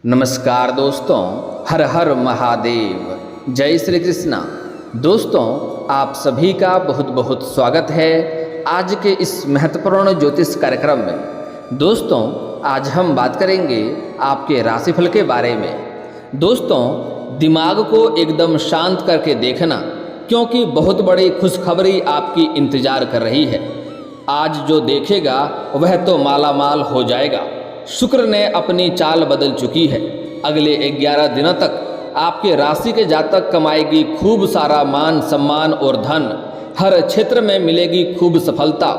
नमस्कार दोस्तों, हर हर महादेव, जय श्री कृष्णा। दोस्तों, आप सभी का बहुत बहुत स्वागत है आज के इस महत्वपूर्ण ज्योतिष कार्यक्रम में। दोस्तों, आज हम बात करेंगे आपके राशिफल के बारे में। दोस्तों, दिमाग को एकदम शांत करके देखना, क्योंकि बहुत बड़ी खुशखबरी आपकी इंतजार कर रही है। आज जो देखेगा वह तो मालामाल हो जाएगा। शुक्र ने अपनी चाल बदल चुकी है। अगले 11 दिनों तक आपके राशि के जातक कमाएगी खूब सारा मान सम्मान और धन। हर क्षेत्र में मिलेगी खूब सफलता।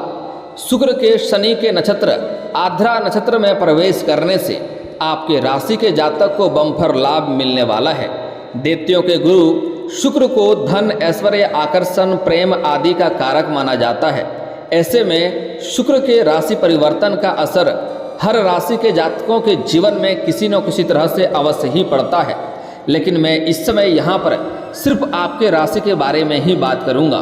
शुक्र के शनि के नक्षत्र आर्द्रा नक्षत्र में प्रवेश करने से आपके राशि के जातक को बम्पर लाभ मिलने वाला है। दैत्यों के गुरु शुक्र को धन, ऐश्वर्य, आकर्षण, प्रेम आदि का कारक माना जाता है। ऐसे में शुक्र के राशि परिवर्तन का असर हर राशि के जातकों के जीवन में किसी न किसी तरह से अवश्य ही पड़ता है। लेकिन मैं इस समय यहाँ पर सिर्फ आपके राशि के बारे में ही बात करूँगा।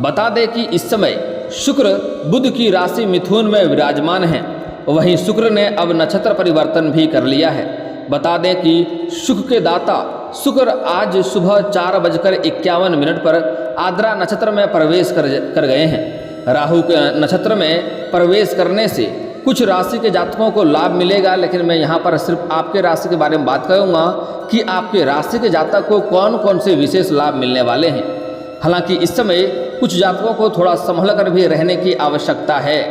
बता दें कि इस समय शुक्र बुध की राशि मिथुन में विराजमान है। वहीं शुक्र ने अब नक्षत्र परिवर्तन भी कर लिया है। बता दें कि शुक्र के दाता शुक्र आज सुबह 4:51 पर आर्द्रा नक्षत्र में प्रवेश कर गए हैं। राहु के नक्षत्र में प्रवेश करने से कुछ राशि के जातकों को लाभ मिलेगा, लेकिन मैं यहाँ पर सिर्फ आपके राशि के बारे में बात करूँगा कि आपके राशि के जातक को कौन कौन से विशेष लाभ मिलने वाले हैं। हालांकि इस समय कुछ जातकों को थोड़ा संभल कर भी रहने की आवश्यकता है,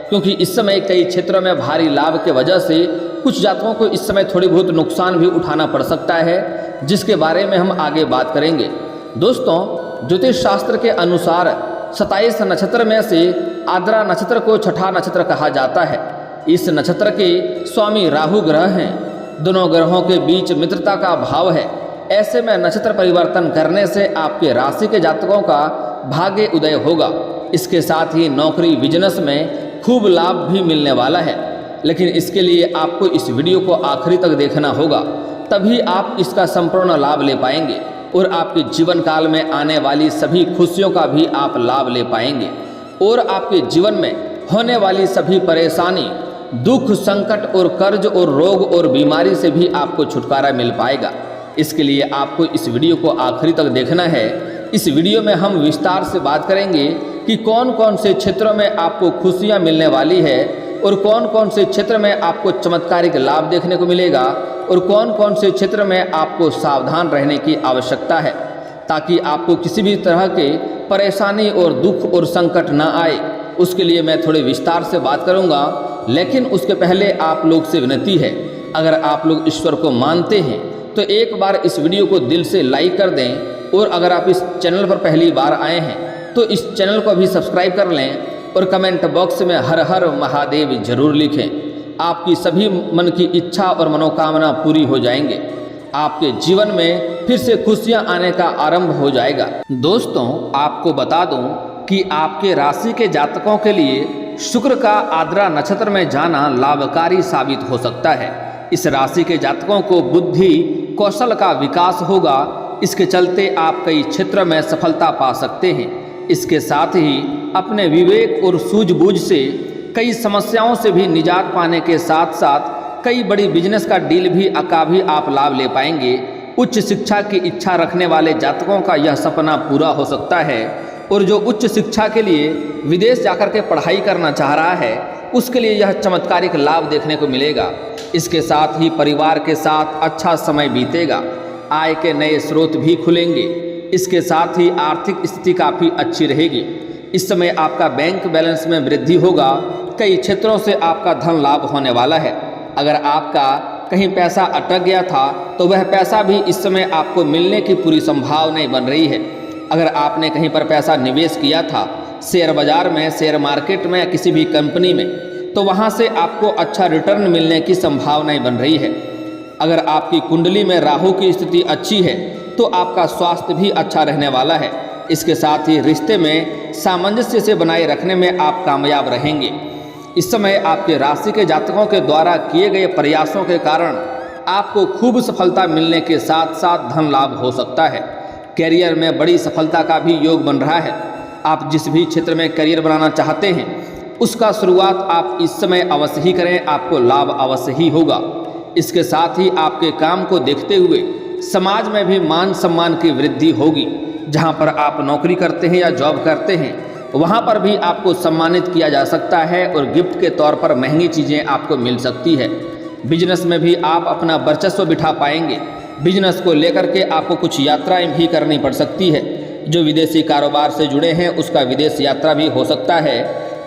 क्योंकि इस समय कई क्षेत्रों में भारी लाभ के वजह से कुछ जातकों को इस समय थोड़ी बहुत नुकसान भी उठाना पड़ सकता है, जिसके बारे में हम आगे बात करेंगे। दोस्तों, ज्योतिष शास्त्र के अनुसार 27 नक्षत्र में से आर्द्रा नक्षत्र को छठा नक्षत्र कहा जाता है। इस नक्षत्र के स्वामी राहु ग्रह हैं। दोनों ग्रहों के बीच मित्रता का भाव है। ऐसे में नक्षत्र परिवर्तन करने से आपके राशि के जातकों का भाग्य उदय होगा। इसके साथ ही नौकरी बिजनेस में खूब लाभ भी मिलने वाला है। लेकिन इसके लिए आपको इस वीडियो को आखिरी तक देखना होगा, तभी आप इसका संपूर्ण लाभ ले पाएंगे और आपके जीवन काल में आने वाली सभी खुशियों का भी आप लाभ ले पाएंगे और आपके जीवन में होने वाली सभी परेशानी, दुख, संकट और कर्ज और रोग और बीमारी से भी आपको छुटकारा मिल पाएगा। इसके लिए आपको इस वीडियो को आखिरी तक देखना है। इस वीडियो में हम विस्तार से बात करेंगे कि कौन कौन से क्षेत्रों में आपको खुशियां मिलने वाली है और कौन कौन से क्षेत्र में आपको चमत्कारिक लाभ देखने को मिलेगा और कौन कौन से क्षेत्र में आपको सावधान रहने की आवश्यकता है, ताकि आपको किसी भी तरह के परेशानी और दुख और संकट न आए। उसके लिए मैं थोड़े विस्तार से बात करूंगा, लेकिन उसके पहले आप लोग से विनती है, अगर आप लोग ईश्वर को मानते हैं तो एक बार इस वीडियो को दिल से लाइक कर दें, और अगर आप इस चैनल पर पहली बार आए हैं तो इस चैनल को भी सब्सक्राइब कर लें और कमेंट बॉक्स में हर हर महादेव जरूर लिखें। आपकी सभी मन की इच्छा और मनोकामना पूरी हो जाएंगे। आपके जीवन में फिर से खुशियां आने का आरंभ हो जाएगा। दोस्तों, आपको बता दूं कि आपके राशि के जातकों के लिए शुक्र का आर्द्रा नक्षत्र में जाना लाभकारी साबित हो सकता है। इस राशि के जातकों को बुद्धि कौशल का विकास होगा। इसके चलते आप कई क्षेत्र में सफलता पा सकते हैं। इसके साथ ही अपने विवेक और सूझबूझ से कई समस्याओं से भी निजात पाने के साथ साथ कई बड़ी बिजनेस का डील भी आप लाभ ले पाएंगे। उच्च शिक्षा की इच्छा रखने वाले जातकों का यह सपना पूरा हो सकता है, और जो उच्च शिक्षा के लिए विदेश जाकर के पढ़ाई करना चाह रहा है उसके लिए यह चमत्कारिक लाभ देखने को मिलेगा। इसके साथ ही परिवार के साथ अच्छा समय बीतेगा। आय के नए स्रोत भी खुलेंगे। इसके साथ ही आर्थिक स्थिति काफ़ी अच्छी रहेगी। इस समय आपका बैंक बैलेंस में वृद्धि होगा। कई क्षेत्रों से आपका धन लाभ होने वाला है। अगर आपका कहीं पैसा अटक गया था तो वह पैसा भी इस समय आपको मिलने की पूरी संभावनाएं बन रही है। अगर आपने कहीं पर पैसा निवेश किया था, शेयर बाजार में, शेयर मार्केट में या किसी भी कंपनी में, तो वहां से आपको अच्छा रिटर्न मिलने की संभावनाएं बन रही है। अगर आपकी कुंडली में राहु की स्थिति अच्छी है तो आपका स्वास्थ्य भी अच्छा रहने वाला है। इसके साथ ही रिश्ते में सामंजस्य से बनाए रखने में आप कामयाब रहेंगे। इस समय आपके राशि के जातकों के द्वारा किए गए प्रयासों के कारण आपको खूब सफलता मिलने के साथ साथ धन लाभ हो सकता है। कैरियर में बड़ी सफलता का भी योग बन रहा है। आप जिस भी क्षेत्र में करियर बनाना चाहते हैं उसका शुरुआत आप इस समय अवश्य ही करें, आपको लाभ अवश्य ही होगा। इसके साथ ही आपके काम को देखते हुए समाज में भी मान सम्मान की वृद्धि होगी। जहां पर आप नौकरी करते हैं या जॉब करते हैं वहां पर भी आपको सम्मानित किया जा सकता है और गिफ्ट के तौर पर महंगी चीज़ें आपको मिल सकती है। बिजनेस में भी आप अपना वर्चस्व बिठा पाएंगे। बिजनेस को लेकर के आपको कुछ यात्राएं भी करनी पड़ सकती है। जो विदेशी कारोबार से जुड़े हैं उसका विदेश यात्रा भी हो सकता है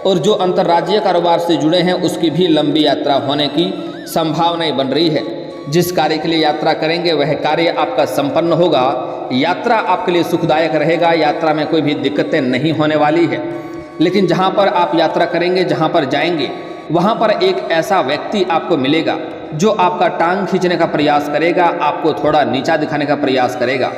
और जो अंतर्राज्यीय कारोबार से जुड़े हैं उसकी भी लंबी यात्रा होने की संभावनाएं बन रही है। जिस कार्य के लिए यात्रा करेंगे वह कार्य आपका संपन्न होगा। यात्रा आपके लिए सुखदायक रहेगा। यात्रा में कोई भी दिक्कतें नहीं होने वाली है। लेकिन जहाँ पर आप यात्रा करेंगे, जहाँ पर जाएंगे, वहाँ पर एक ऐसा व्यक्ति आपको मिलेगा जो आपका टांग खींचने का प्रयास करेगा, आपको थोड़ा नीचा दिखाने का प्रयास करेगा।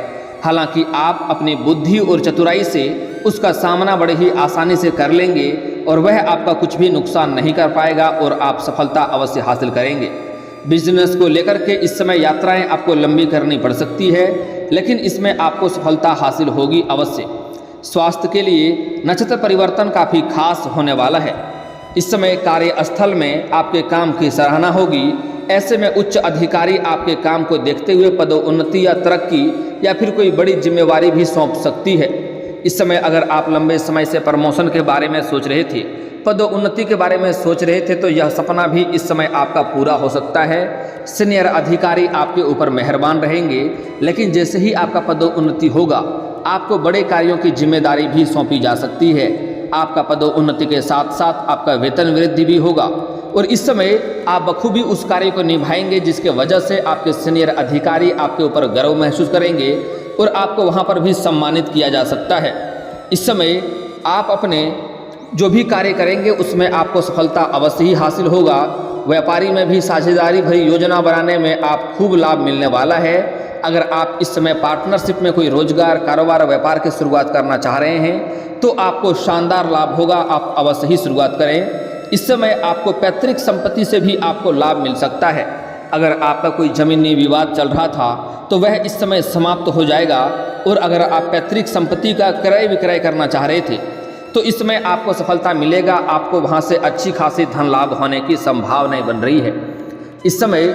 हालांकि आप अपनी बुद्धि और चतुराई से उसका सामना बड़े ही आसानी से कर लेंगे और वह आपका कुछ भी नुकसान नहीं कर पाएगा और आप सफलता अवश्य हासिल करेंगे। बिजनेस को लेकर के इस समय यात्राएं आपको लंबी करनी पड़ सकती है, लेकिन इसमें आपको सफलता हासिल होगी अवश्य। स्वास्थ्य के लिए नक्षत्र परिवर्तन काफ़ी खास होने वाला है। इस समय कार्यस्थल में आपके काम की सराहना होगी। ऐसे में उच्च अधिकारी आपके काम को देखते हुए पदोन्नति या तरक्की या फिर कोई बड़ी जिम्मेवारी भी सौंप सकती है। इस समय अगर आप लंबे समय से प्रमोशन के बारे में सोच रहे थे, पदोन्नति के बारे में सोच रहे थे, तो यह सपना भी इस समय आपका पूरा हो सकता है। सीनियर अधिकारी आपके ऊपर मेहरबान रहेंगे, लेकिन जैसे ही आपका पदोन्नति होगा आपको बड़े कार्यों की जिम्मेदारी भी सौंपी जा सकती है। आपका पदोन्नति के साथ साथ आपका वेतन वृद्धि भी होगा और इस समय आप बखूबी उस कार्य को निभाएंगे जिसके वजह से आपके सीनियर अधिकारी आपके ऊपर गर्व महसूस करेंगे और आपको वहां पर भी सम्मानित किया जा सकता है। इस समय आप अपने जो भी कार्य करेंगे उसमें आपको सफलता अवश्य ही हासिल होगा। व्यापारी में भी साझेदारी भरी योजना बनाने में आप खूब लाभ मिलने वाला है। अगर आप इस समय पार्टनरशिप में कोई रोजगार, कारोबार, व्यापार की शुरुआत करना चाह रहे हैं तो आपको शानदार लाभ होगा। आप अवश्य ही शुरुआत करें। इस समय आपको पैतृक संपत्ति से भी आपको लाभ मिल सकता है। अगर आपका कोई जमीनी विवाद चल रहा था तो वह इस समय समाप्त हो जाएगा और अगर आप पैतृक संपत्ति का क्रय विक्रय करना चाह रहे थे तो इस समय आपको सफलता मिलेगा। आपको वहां से अच्छी खासी धन लाभ होने की संभावनाएं बन रही है। इस समय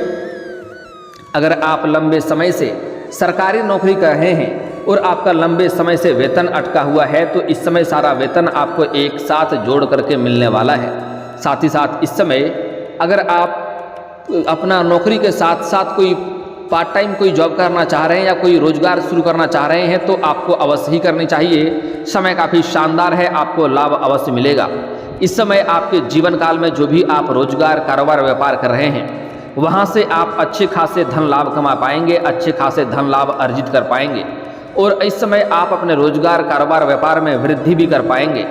अगर आप लंबे समय से सरकारी नौकरी कर रहे हैं और आपका लंबे समय से वेतन अटका हुआ है तो इस समय सारा वेतन आपको एक साथ जोड़ करके मिलने वाला है। साथ ही साथ इस समय अगर आप अपना नौकरी के साथ साथ कोई पार्ट टाइम कोई जॉब करना चाह रहे हैं या कोई रोजगार शुरू करना चाह रहे हैं तो आपको अवश्य ही करनी चाहिए। समय काफ़ी शानदार है, आपको लाभ अवश्य मिलेगा। इस समय आपके जीवन काल में जो भी आप रोजगार, कारोबार, व्यापार कर रहे हैं वहाँ से आप अच्छे खासे धन लाभ कमा पाएंगे, अच्छे खासे धन लाभ अर्जित कर पाएंगे और इस समय आप अपने रोजगार, कारोबार, व्यापार में वृद्धि भी कर पाएंगे।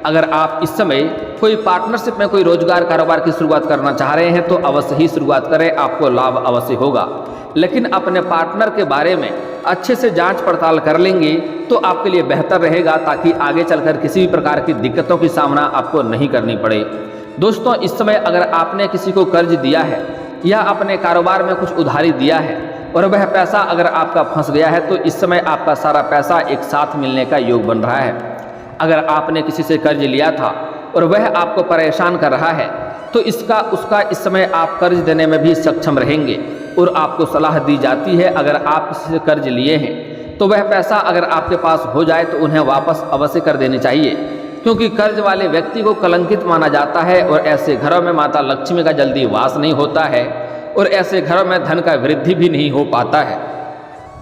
अगर आप इस समय कोई पार्टनरशिप में कोई रोजगार, कारोबार की शुरुआत करना चाह रहे हैं तो अवश्य ही शुरुआत करें, आपको लाभ अवश्य होगा। लेकिन अपने पार्टनर के बारे में अच्छे से जांच पड़ताल कर लेंगे तो आपके लिए बेहतर रहेगा, ताकि आगे चलकर किसी भी प्रकार की दिक्कतों की सामना आपको नहीं करनी पड़े। दोस्तों, इस समय अगर आपने किसी को कर्ज दिया है या अपने कारोबार में कुछ उधारी दिया है और वह पैसा अगर आपका फंस गया है तो इस समय आपका सारा पैसा एक साथ मिलने का योग बन रहा है। अगर आपने किसी से कर्ज लिया था और वह आपको परेशान कर रहा है तो उसका इस समय आप कर्ज देने में भी सक्षम रहेंगे और आपको सलाह दी जाती है अगर आप किसी से कर्ज लिए हैं तो वह पैसा अगर आपके पास हो जाए तो उन्हें वापस अवश्य कर देनी चाहिए, क्योंकि कर्ज वाले व्यक्ति को कलंकित माना जाता है और ऐसे घरों में माता लक्ष्मी का जल्दी वास नहीं होता है और ऐसे घरों में धन का वृद्धि भी नहीं हो पाता है।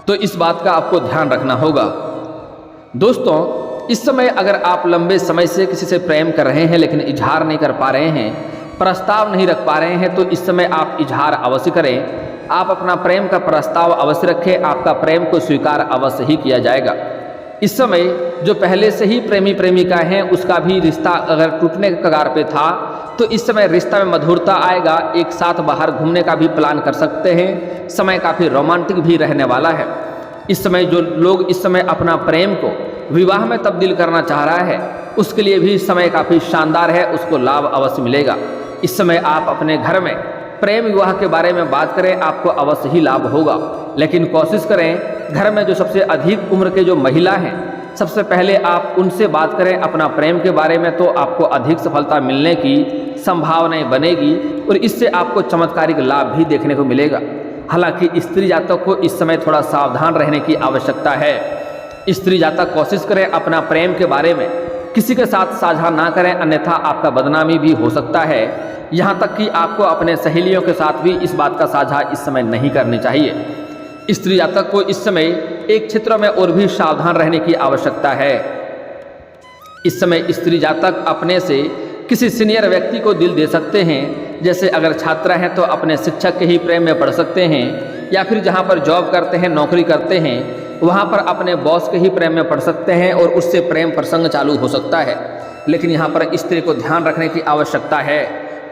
तो इस बात का आपको ध्यान रखना होगा। दोस्तों, इस समय अगर आप लंबे समय से किसी से प्रेम कर रहे हैं लेकिन इजहार नहीं कर पा रहे हैं, प्रस्ताव नहीं रख पा रहे हैं तो इस समय आप इजहार अवश्य करें। आप अपना प्रेम का प्रस्ताव अवश्य रखें, आपका प्रेम को स्वीकार अवश्य ही किया जाएगा। इस समय जो पहले से ही प्रेमी प्रेमिका हैं उसका भी रिश्ता अगर टूटने के कगार पे था तो इस समय रिश्ता में मधुरता आएगा। एक साथ बाहर घूमने का भी प्लान कर सकते हैं। समय काफ़ी रोमांटिक भी रहने वाला है। इस समय जो लोग इस समय अपना प्रेम को विवाह में तब्दील करना चाह रहा है उसके लिए भी समय काफ़ी शानदार है, उसको लाभ अवश्य मिलेगा। इस समय आप अपने घर में प्रेम विवाह के बारे में बात करें, आपको अवश्य ही लाभ होगा। लेकिन कोशिश करें घर में जो सबसे अधिक उम्र के जो महिला हैं सबसे पहले आप उनसे बात करें अपना प्रेम के बारे में, तो आपको अधिक सफलता मिलने की संभावनाएं बनेगी और इससे आपको चमत्कारिक लाभ भी देखने को मिलेगा। हालांकि स्त्री जातक को इस समय थोड़ा सावधान रहने की आवश्यकता है। स्त्री जातक कोशिश करें अपना प्रेम के बारे में किसी के साथ साझा ना करें, अन्यथा आपका बदनामी भी हो सकता है। यहाँ तक कि आपको अपने सहेलियों के साथ भी इस बात का साझा इस समय नहीं करनी चाहिए। स्त्री जातक को इस समय एक क्षेत्र में और भी सावधान रहने की आवश्यकता है। इस समय स्त्री जातक अपने से किसी सीनियर व्यक्ति को दिल दे सकते हैं। जैसे अगर छात्र हैं तो अपने शिक्षक के ही प्रेम में पड़ सकते हैं, या फिर जहाँ पर जॉब करते हैं, नौकरी करते हैं, वहाँ पर अपने बॉस के ही प्रेम में पड़ सकते हैं और उससे प्रेम प्रसंग चालू हो सकता है। लेकिन यहाँ पर स्त्री को ध्यान रखने की आवश्यकता है।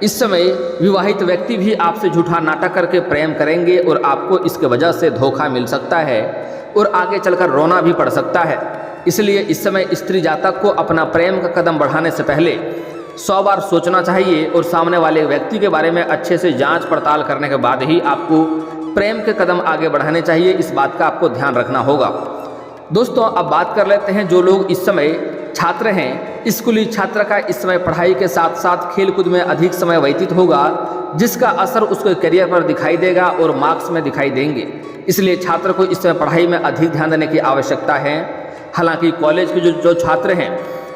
इस समय विवाहित व्यक्ति भी आपसे झूठा नाटक करके प्रेम करेंगे और आपको इसके वजह से धोखा मिल सकता है और आगे चलकर रोना भी पड़ सकता है। इसलिए इस समय स्त्री जातक को अपना प्रेम का कदम बढ़ाने से पहले 100 बार सोचना चाहिए और सामने वाले व्यक्ति के बारे में अच्छे से जांच पड़ताल करने के बाद ही आपको प्रेम के कदम आगे बढ़ाने चाहिए। इस बात का आपको ध्यान रखना होगा। दोस्तों, अब बात कर लेते हैं जो लोग इस समय छात्र हैं। स्कूली छात्र का इस समय पढ़ाई के साथ साथ खेलकूद में अधिक समय व्यतीत होगा, जिसका असर उसके करियर पर दिखाई देगा और मार्क्स में दिखाई देंगे। इसलिए छात्र को इस समय पढ़ाई में अधिक ध्यान देने की आवश्यकता है। हालांकि कॉलेज के जो छात्र हैं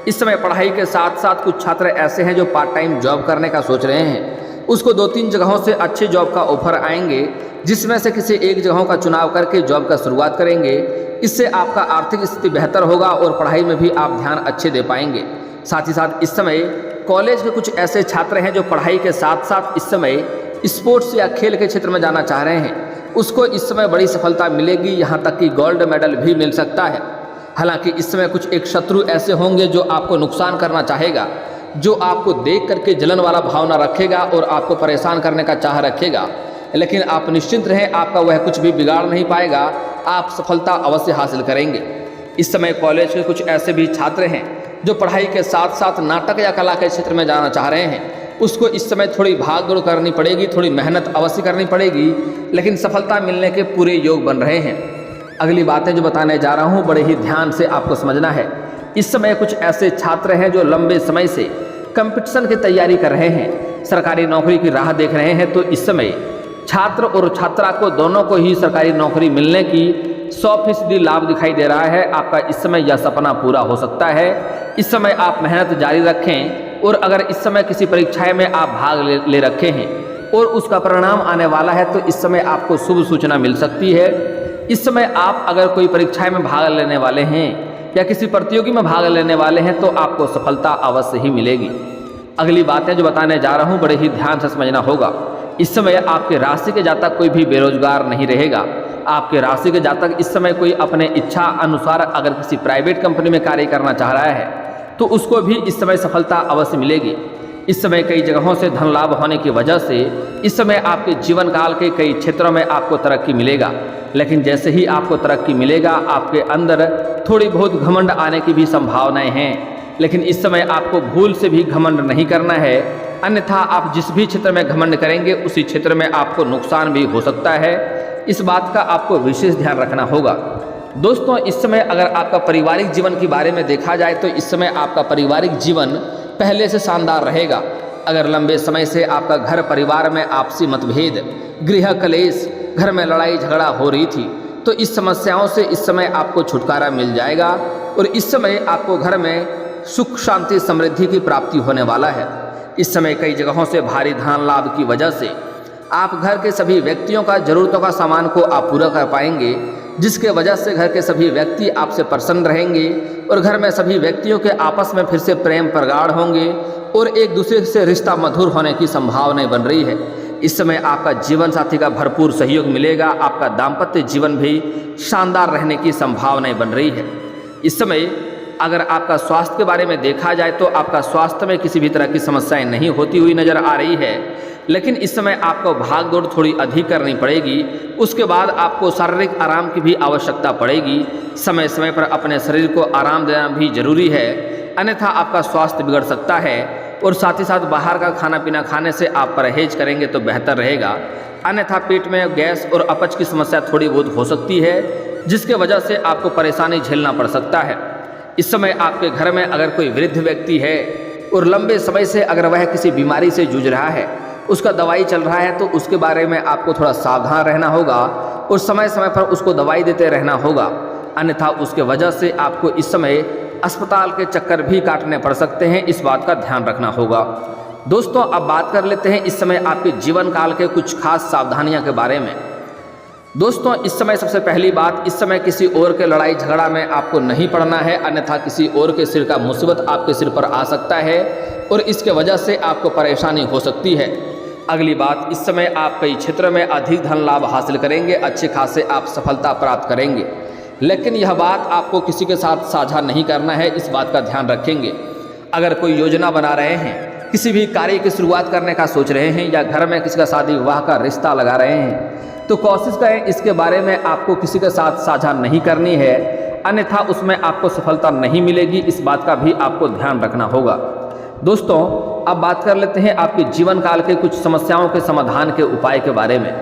इस समय पढ़ाई के साथ साथ कुछ छात्र ऐसे हैं जो पार्ट टाइम जॉब करने का सोच रहे हैं। उसको 2-3 जगहों से अच्छे जॉब का ऑफर आएंगे, जिसमें से किसी एक जगहों का चुनाव करके जॉब का शुरुआत करेंगे। इससे आपका आर्थिक स्थिति बेहतर होगा और पढ़ाई में भी आप ध्यान अच्छे दे पाएंगे। साथ ही साथ इस समय कॉलेज के कुछ ऐसे छात्र हैं जो पढ़ाई के साथ साथ इस समय स्पोर्ट्स या खेल के क्षेत्र में जाना चाह रहे हैं। उसको इस समय बड़ी सफलता मिलेगी, यहाँ तक कि गोल्ड मेडल भी मिल सकता है। हालांकि इस समय कुछ एक शत्रु ऐसे होंगे जो आपको नुकसान करना चाहेगा, जो आपको देख करके जलन वाला भावना रखेगा और आपको परेशान करने का चाह रखेगा। लेकिन आप निश्चिंत रहें, आपका वह कुछ भी बिगाड़ नहीं पाएगा, आप सफलता अवश्य हासिल करेंगे। इस समय कॉलेज के कुछ ऐसे भी छात्र हैं जो पढ़ाई के साथ साथ नाटक या कला के क्षेत्र में जाना चाह रहे हैं। उसको इस समय थोड़ी भाग दौड़ करनी पड़ेगी, थोड़ी मेहनत अवश्य करनी पड़ेगी, लेकिन सफलता मिलने के पूरे योग बन रहे हैं। अगली बातें जो बताने जा रहा हूँ बड़े ही ध्यान से आपको समझना है। इस समय कुछ ऐसे छात्र हैं जो लंबे समय से कंपटीशन की तैयारी कर रहे हैं, सरकारी नौकरी की राह देख रहे हैं। तो इस समय छात्र और छात्रा को दोनों को ही सरकारी नौकरी मिलने की 100% लाभ दिखाई दे रहा है। आपका इस समय यह सपना पूरा हो सकता है। इस समय आप मेहनत जारी रखें और अगर इस समय किसी परीक्षा में आप भाग ले रखे हैं और उसका परिणाम आने वाला है तो इस समय आपको शुभ सूचना मिल सकती है। इस समय आप अगर कोई परीक्षा में भाग लेने वाले हैं या किसी प्रतियोगी में भाग लेने वाले हैं तो आपको सफलता अवश्य ही मिलेगी। अगली बातें जो बताने जा रहा हूँ बड़े ही ध्यान से समझना होगा। इस समय आपके राशि के जातक कोई भी बेरोजगार नहीं रहेगा। आपके राशि के जातक इस समय कोई अपने इच्छा अनुसार अगर किसी प्राइवेट कंपनी में कार्य करना चाह रहा है तो उसको भी इस समय सफलता अवश्य मिलेगी। इस समय कई जगहों से धन लाभ होने की वजह से इस समय आपके जीवन काल के कई क्षेत्रों में आपको तरक्की मिलेगा। लेकिन जैसे ही आपको तरक्की मिलेगा आपके अंदर थोड़ी बहुत घमंड आने की भी संभावनाएं हैं। लेकिन इस समय आपको भूल से भी घमंड नहीं करना है, अन्यथा आप जिस भी क्षेत्र में घमंड करेंगे उसी क्षेत्र में आपको नुकसान भी हो सकता है। इस बात का आपको विशेष ध्यान रखना होगा। दोस्तों, इस समय अगर आपका पारिवारिक जीवन के बारे में देखा जाए तो इस समय आपका पारिवारिक जीवन पहले से शानदार रहेगा। अगर लंबे समय से आपका घर परिवार में आपसी मतभेद, गृह कलेश, घर में लड़ाई झगड़ा हो रही थी तो इस समस्याओं से इस समय आपको छुटकारा मिल जाएगा और इस समय आपको घर में सुख शांति समृद्धि की प्राप्ति होने वाला है। इस समय कई जगहों से भारी धन लाभ की वजह से आप घर के सभी व्यक्तियों का जरूरतों का सामान को आप पूरा कर पाएंगे, जिसके वजह से घर के सभी व्यक्ति आपसे प्रसन्न रहेंगे और घर में सभी व्यक्तियों के आपस में फिर से प्रेम प्रगाढ़ होंगे और एक दूसरे से रिश्ता मधुर होने की संभावनाएं बन रही है। इस समय आपका जीवन साथी का भरपूर सहयोग मिलेगा। आपका दाम्पत्य जीवन भी शानदार रहने की संभावनाएं बन रही है। इस समय अगर आपका स्वास्थ्य के बारे में देखा जाए तो आपका स्वास्थ्य में किसी भी तरह की समस्याएं नहीं होती हुई नजर आ रही है, लेकिन इस समय आपको भाग दौड़ थोड़ी अधिक करनी पड़ेगी। उसके बाद आपको शारीरिक आराम की भी आवश्यकता पड़ेगी। समय समय पर अपने शरीर को आराम देना भी जरूरी है, अन्यथा आपका स्वास्थ्य बिगड़ सकता है। और साथ ही साथ बाहर का खाना पीना खाने से आप परहेज करेंगे तो बेहतर रहेगा, अन्यथा पेट में गैस और अपच की समस्या थोड़ी बहुत हो सकती है, जिसके वजह से आपको परेशानी झेलना पड़ सकता है। इस समय आपके घर में अगर कोई वृद्ध व्यक्ति है और लंबे समय से अगर वह किसी बीमारी से जूझ रहा है, उसका दवाई चल रहा है, तो उसके बारे में आपको थोड़ा सावधान रहना होगा और समय समय पर उसको दवाई देते रहना होगा। अन्यथा उसके वजह से आपको इस समय अस्पताल के चक्कर भी काटने पड़ सकते हैं, इस बात का ध्यान रखना होगा। दोस्तों, अब बात कर लेते हैं इस समय आपके जीवन काल के कुछ खास सावधानियां के बारे में। दोस्तों, इस समय सबसे पहली बात, इस समय किसी और के लड़ाई झगड़ा में आपको नहीं पड़ना है, अन्यथा किसी और के सिर का मुसीबत आपके सिर पर आ सकता है और इसके वजह से आपको परेशानी हो सकती है। अगली बात, इस समय आप कई क्षेत्र में अधिक धन लाभ हासिल करेंगे, अच्छे खासे आप सफलता प्राप्त करेंगे, लेकिन यह बात आपको किसी के साथ साझा नहीं करना है, इस बात का ध्यान रखेंगे। अगर कोई योजना बना रहे हैं, किसी भी कार्य की शुरुआत करने का सोच रहे हैं या घर में किसी का शादी विवाह का रिश्ता लगा रहे हैं, तो कोशिश करें इसके बारे में आपको किसी के साथ साझा नहीं करनी है, अन्यथा उसमें आपको सफलता नहीं मिलेगी, इस बात का भी आपको ध्यान रखना होगा। दोस्तों, अब बात कर लेते हैं आपके जीवन काल के कुछ समस्याओं के समाधान के उपाय के बारे में।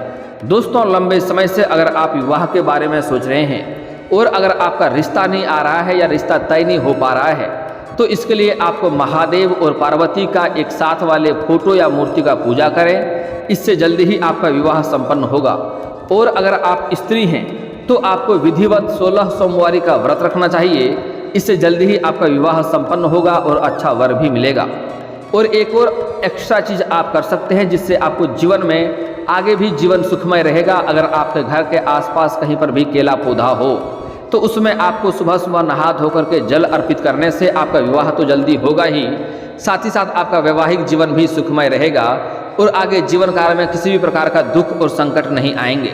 दोस्तों, लंबे समय से अगर आप विवाह के बारे में सोच रहे हैं और अगर आपका रिश्ता नहीं आ रहा है या रिश्ता तय नहीं हो पा रहा है, तो इसके लिए आपको महादेव और पार्वती का एक साथ वाले फोटो या मूर्ति का पूजा करें, इससे जल्दी ही आपका विवाह संपन्न होगा। और अगर आप स्त्री हैं तो आपको विधिवत 16 सोमवारी का व्रत रखना चाहिए, इससे जल्दी ही आपका विवाह संपन्न होगा और अच्छा वर भी मिलेगा। और एक और एक्स्ट्रा चीज़ आप कर सकते हैं जिससे आपको जीवन में आगे भी जीवन सुखमय रहेगा। अगर आपके घर के आसपास कहीं पर भी केला पौधा हो तो उसमें आपको सुबह सुबह नहा धोकर के जल अर्पित करने से आपका विवाह तो जल्दी होगा ही, साथ ही साथ आपका वैवाहिक जीवन भी सुखमय रहेगा और आगे जीवन काल में किसी भी प्रकार का दुख और संकट नहीं आएंगे।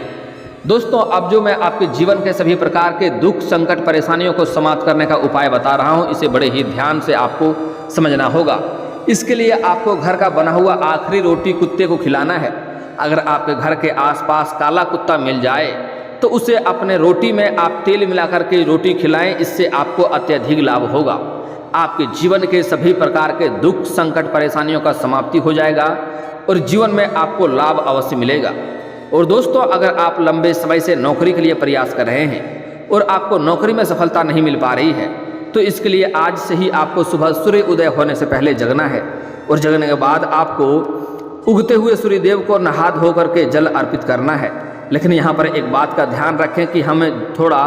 दोस्तों, अब जो मैं आपके जीवन के सभी प्रकार के दुख संकट परेशानियों को समाप्त करने का उपाय बता रहा हूँ, इसे बड़े ही ध्यान से आपको समझना होगा। इसके लिए आपको घर का बना हुआ आखिरी रोटी कुत्ते को खिलाना है। अगर आपके घर के आसपास काला कुत्ता मिल जाए तो उसे अपने रोटी में आप तेल मिलाकर के रोटी खिलाएं, इससे आपको अत्यधिक लाभ होगा। आपके जीवन के सभी प्रकार के दुख संकट परेशानियों का समाप्ति हो जाएगा और जीवन में आपको लाभ अवश्य मिलेगा। और दोस्तों, अगर आप लंबे समय से नौकरी के लिए प्रयास कर रहे हैं और आपको नौकरी में सफलता नहीं मिल पा रही है, तो इसके लिए आज से ही आपको सुबह सूर्य उदय होने से पहले जगना है और जगने के बाद आपको उगते हुए सूर्यदेव को नहा धो करके जल अर्पित करना है। लेकिन यहाँ पर एक बात का ध्यान रखें कि हमें थोड़ा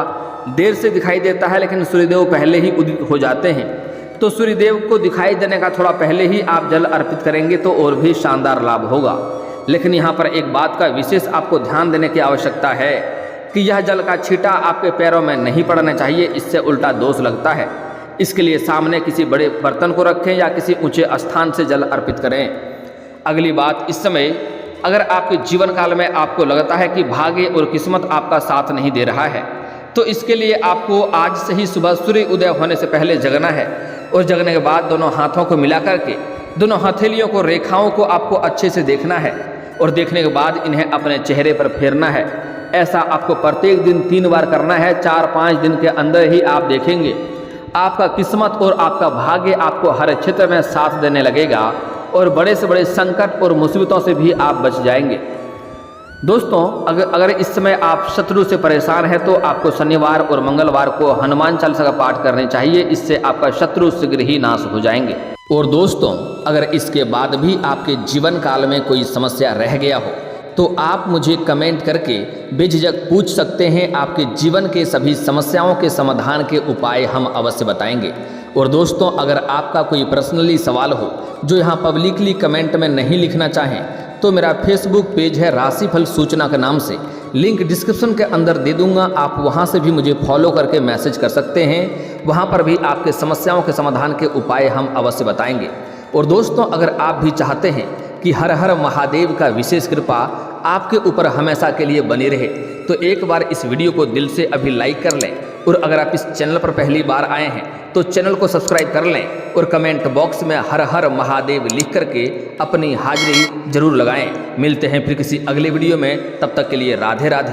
देर से दिखाई देता है, लेकिन सूर्यदेव पहले ही उदित हो जाते हैं, तो सूर्यदेव को दिखाई देने का थोड़ा पहले ही आप जल अर्पित करेंगे तो और भी शानदार लाभ होगा। लेकिन यहाँ पर एक बात का विशेष आपको ध्यान देने की आवश्यकता है कि यह जल का छींटा आपके पैरों में नहीं पड़ना चाहिए, इससे उल्टा दोष लगता है। इसके लिए सामने किसी बड़े बर्तन को रखें या किसी ऊंचे स्थान से जल अर्पित करें। अगली बात, इस समय अगर आपके जीवन काल में आपको लगता है कि भाग्य और किस्मत आपका साथ नहीं दे रहा है, तो इसके लिए आपको आज से ही सुबह सूर्य उदय होने से पहले जगना है और जगने के बाद दोनों हाथों को मिला करके दोनों हथेलियों को, रेखाओं को आपको अच्छे से देखना है और देखने के बाद इन्हें अपने चेहरे पर फेरना है। ऐसा आपको प्रत्येक दिन 3 बार करना है। 4-5 दिन के अंदर ही आप देखेंगे आपका किस्मत और आपका भाग्य आपको हर क्षेत्र में साथ देने लगेगा और बड़े से बड़े संकट और मुसीबतों से भी आप बच जाएंगे। दोस्तों, अगर इस समय आप शत्रु से परेशान हैं तो आपको शनिवार और मंगलवार को हनुमान चालीसा का पाठ करनी चाहिए, इससे आपका शत्रु शीघ्र ही नाश हो जाएंगे। और दोस्तों, अगर इसके बाद भी आपके जीवन काल में कोई समस्या रह गया हो तो आप मुझे कमेंट करके बेझिझक पूछ सकते हैं। आपके जीवन के सभी समस्याओं के समाधान के उपाय हम अवश्य बताएंगे। और दोस्तों, अगर आपका कोई पर्सनली सवाल हो जो यहाँ पब्लिकली कमेंट में नहीं लिखना चाहें तो मेरा फेसबुक पेज है राशिफल सूचना के नाम से, लिंक डिस्क्रिप्शन के अंदर दे दूंगा, आप वहाँ से भी मुझे फॉलो करके मैसेज कर सकते हैं। वहाँ पर भी आपके समस्याओं के समाधान के उपाय हम अवश्य बताएंगे। और दोस्तों, अगर आप भी चाहते हैं कि हर हर महादेव का विशेष कृपा आपके ऊपर हमेशा के लिए बनी रहे तो एक बार इस वीडियो को दिल से अभी लाइक कर लें। और अगर आप इस चैनल पर पहली बार आए हैं तो चैनल को सब्सक्राइब कर लें और कमेंट बॉक्स में हर हर महादेव लिख करके अपनी हाजिरी जरूर लगाएं। मिलते हैं फिर किसी अगले वीडियो में, तब तक के लिए राधे राधे।